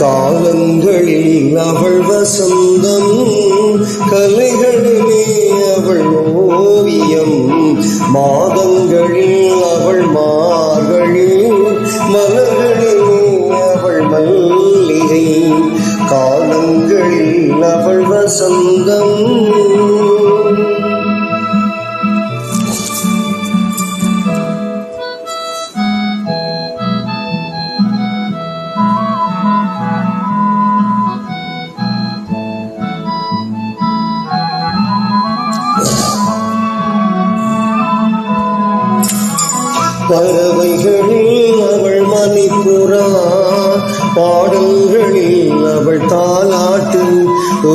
காலங்களில் அவள் வசந்தம், கலைகளிலே அவள் ஓவியம், மாதங்களில் அவள் மார்கழி, மலர்களிலே அவள் மல்லிகை, காலங்களில் அவள் வசந்தம். பறவைகளில் அவள் மணிப்புறா, பாடல்களில் அவள் தாலாட்டு. ஓ